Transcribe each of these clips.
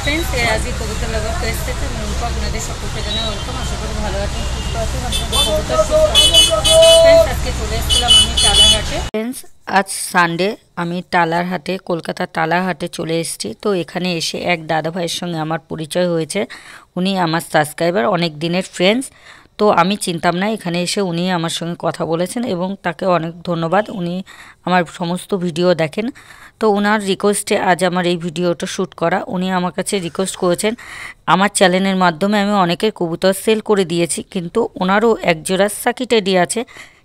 friends आज कबूतर lover तो एसते थे उनको अपने सकलके जाना वेलकम आशा करी भालो आছেন সুস্থ আছেন আপনাদের कबूतर फ्रेंड्स आज के चले এসেছিলাম আমি টালারহাটে फ्रेंड्स आज সানডে আমি টালারহাটে কলকাতা টালারহাটে চলে এসেছি তো এখানে এসে এক দাদা ভাইয়ের সঙ্গে আমার পরিচয় হয়েছে উনি আমার সাবস্ক্রাইবার অনেক দিনের ফ্রেন্ডস তো আমি চিন্তাম না এখানে এসে উনি আমার সঙ্গে কথা বলেছেন এবং তাকে অনেক ধন্যবাদ উনি আমার সমস্ত ভিডিও দেখেন তো ওনার রিকোয়েস্টে আজ আমার এই ভিডিওটা শ্যুট করা উনি আমার কাছে রিকোয়েস্ট করেছেন আমার চ্যানেলের মাধ্যমে আমি অনেকের কবুতর সেল করে দিয়েছি কিন্তু ওনারও এক জোড়া সাকি টেডি আছে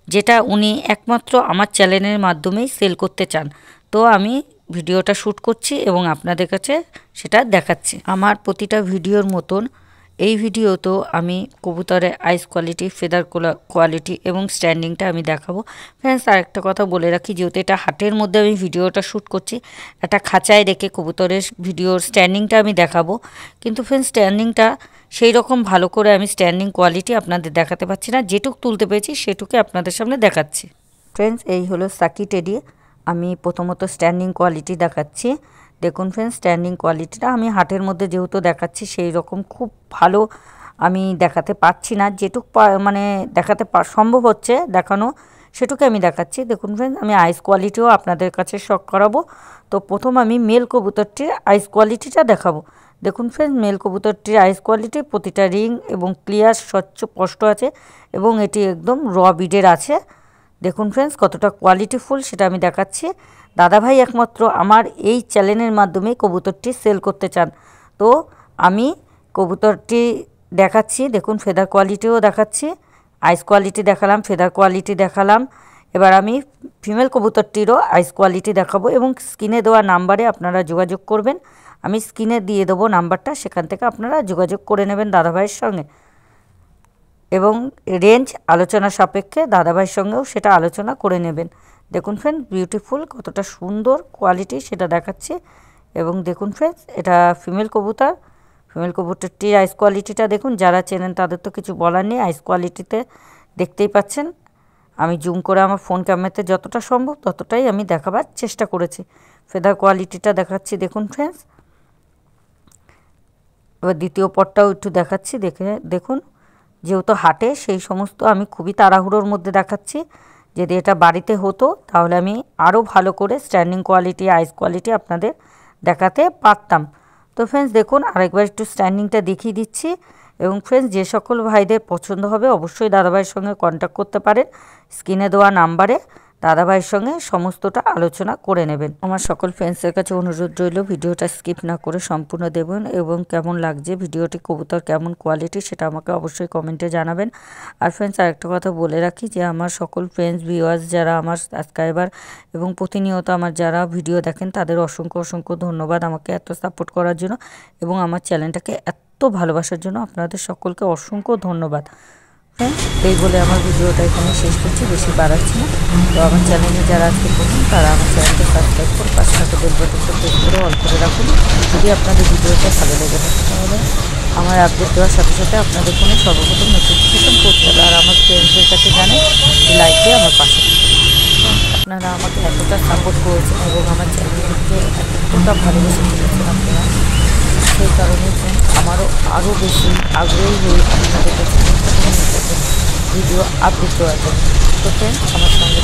যেটা উনি একমাত্র আমার চ্যানেলের মাধ্যমেই সেল করতে চান তো আমি ভিডিওটা শ্যুট করছি এবং আপনাদের কাছে সেটা দেখাচ্ছি আমার প্রতিটা ভিডিওর মতন এই ভিডিওতেও আমি কবুতরের আইস কোয়ালিটি ফেদার কোয়ালিটি এবং স্ট্যান্ডিংটা আমি দেখাবো ফ্রেন্ডস আরেকটা কথা বলে রাখি যেহেতু এটা হাটের মধ্যে আমি ভিডিওটা শ্যুট করছি একটা খাঁচায় রেখে কবুতরের ভিডিওর স্ট্যান্ডিংটা আমি দেখাবো কিন্তু ফ্রেন্ডস স্ট্যান্ডিংটা সেই রকম ভালো করে আমি স্ট্যান্ডিং কোয়ালিটি আপনাদের দেখাতে পারছি না যেটুকু তুলতে পেরেছি সেটুকু আপনাদের সামনে দেখাচ্ছি ফ্রেন্ডস এই হলো সাকি টেডি আমি প্রথমত স্ট্যান্ডিং কোয়ালিটি দেখাচ্ছি দেখুন ফ্রেন্ডস স্ট্যান্ডিং কোয়ালিটিটা আমি হাটের মধ্যে যেহেতু দেখাচ্ছি সেই রকম খুব ভালো আমি দেখাতে পারছি না যেটুক মানে দেখাতে সম্ভব হচ্ছে দেখানো সেটুকু আমি দেখাচ্ছি দেখুন ফ্রেন্ডস আমি আইস কোয়ালিটিও আপনাদের কাছে শখ করাবো তো প্রথম আমি মেল কবুতরটির আইস কোয়ালিটিটা দেখাবো দেখুন ফ্রেন্ডস মেল কবুতরটির আইস কোয়ালিটি প্রতিটা রিং এবং ক্লিয়ার স্বচ্ছ স্পষ্ট আছে এবং এটি একদম র বিডের আছে দেখুন ফ্রেন্ডস কতটা কোয়ালিটিফুল সেটা আমি দেখাচ্ছি দাদাভাই একমাত্র আমার এই চ্যানেলের মাধ্যমে কবুতরটি সেল করতে চান তো আমি কবুতরটি দেখাচ্ছি দেখুন ফেদার কোয়ালিটিও দেখাচ্ছি আইস কোয়ালিটি দেখালাম ফেদার কোয়ালিটি দেখালাম এবার আমি ফিমেল কবুতরটিরও আইস কোয়ালিটি দেখাবো এবং স্ক্রিনে দেওয়া নাম্বারে আপনারা যোগাযোগ করবেন আমি স্ক্রিনে দিয়ে দেবো নাম্বারটা সেখান থেকে আপনারা যোগাযোগ করে নেবেন দাদাভাইয়ের সঙ্গে এবং রেঞ্জ আলোচনা সাপেক্ষে দাদাভাইয়ের সঙ্গেও সেটা আলোচনা করে নেবেন দেখুন ফ্রেন্ড বিউটিফুল কতটা সুন্দর কোয়ালিটি সেটা দেখাচ্ছি এবং দেখুন ফ্রেন্ডস এটা ফিমেল কবুতরটির আইস কোয়ালিটিটা দেখুন যারা চেনেন তাদের তো কিছু বলার নেই আইস কোয়ালিটিতে দেখতেই পাচ্ছেন আমি জুম করে আমার ফোন ক্যামেরাতে যতটা সম্ভব ততটাই আমি দেখাবার চেষ্টা করেছি ফেদার কোয়ালিটিটা দেখাচ্ছি দেখুন ফ্রেন্ডস এবার দ্বিতীয় পটটাও একটু দেখাচ্ছি দেখুন যেহেতু হাটে সেই সমস্ত আমি খুবই তাড়াহুড়োর মধ্যে দেখাচ্ছি যদি এটা বাড়িতে হতো তাহলে আমি আরও ভালো করে স্ট্যান্ডিং কোয়ালিটি আইস কোয়ালিটি আপনাদের দেখাতে পারতাম তো ফ্রেন্ডস দেখুন আরেকবার একটু স্ট্যান্ডিংটা দেখিয়ে দিচ্ছি এবং ফ্রেন্ডস যে সকল ভাইদের পছন্দ হবে অবশ্যই দাদাভাইয়ের সঙ্গে কন্ট্যাক্ট করতে পারেন স্ক্রিনে দেওয়া নাম্বারে দাদাভাইয়ের সঙ্গে সমস্তটা আলোচনা করে নেবেন আমার সকল ফ্রেন্ডসের কাছে অনুরোধ রইল ভিডিওটা স্কিপ না করে সম্পূর্ণ দেবেন এবং কেমন লাগছে ভিডিওটি কবুতর কেমন কোয়ালিটি সেটা আমাকে অবশ্যই কমেন্টে জানাবেন আর ফ্রেন্ডস আরেকটা কথা বলে রাখি যে আমার সকল ফ্রেন্ডস ভিউয়ার্স যারা আমার সাবস্ক্রাইবার এবং প্রতিনিয়ত আমার যারা ভিডিও দেখেন তাদের অসংখ্য ধন্যবাদ আমাকে এত সাপোর্ট করার জন্য এবং আমার চ্যানেলটাকে এত ভালোবাসার জন্য আপনাদের সকলকে অসংখ্য ধন্যবাদ এই বলে আমার ভিডিওটা এখানে শেষ করছি বেশি বাড়াচ্ছি না তো আমার চ্যানেলে যারা আজকে প্রথম তারা আমার চ্যানেলকে সাবস্ক্রাইব করে পাশে থাকা বেল বাটনটা প্রেস করে অল করে রাখুন যদি আপনাদের ভিডিওটা ভালো লেগে থাকে তাহলে আমার আপডেট দেওয়ার সাথে সাথে আপনাদের ফোনে সর্বপ্রথম নোটিফিকেশন পৌঁছে যাবে আর আমার ফ্রেন্ডসদের কাছে জানেন লাইক দিয়ে আমার পাশে আপনারা আমাকে এতটা সাপোর্ট করেছেন এবং আমার চ্যানেলকে এতটা ভালোবেসে তুলেছেন আপনারা সেই কারণে আমারও আরও বেশি আগ্রহী হয়ে আপনাদের কাছে ভিডিও আপডেট দেওয়ার জন্য তো ফ্রেন্ডস আমার সঙ্গে